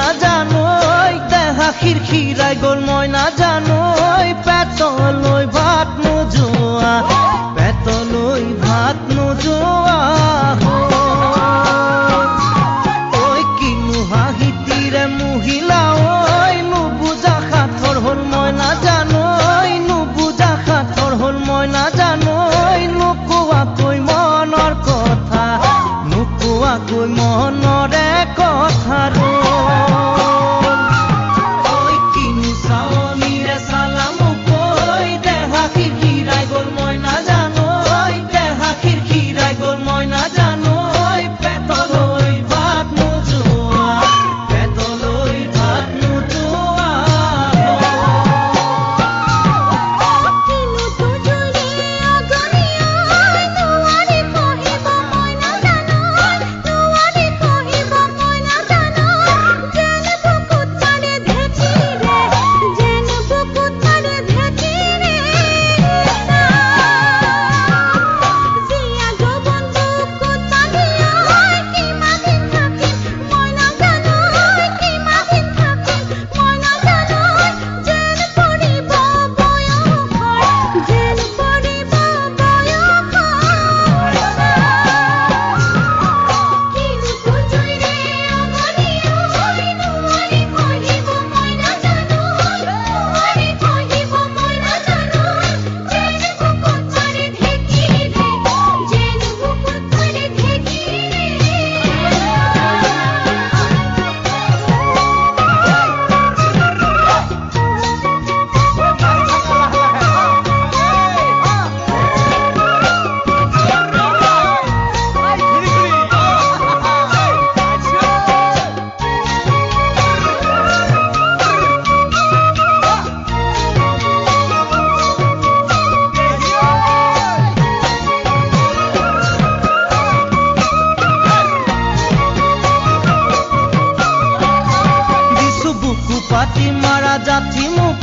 না জানোই দেহা খিৰখিৰাই গ'ল মই না জানোই পেটলৈ ভাত নোযোৱা পেটলৈ ভাত নোযোৱা ঐ কিনো হাঁহিতিৰে মহিলা ঐ নুবুজা সাঁথৰ হ'ল মই না জানোই নুবুজা সাঁথৰ হ'ল মই না জানোই নোকোৱাকৈ মনৰ কথা নোকোৱাকৈ মনৰে কথা পাতি মাৰা জাতি মোক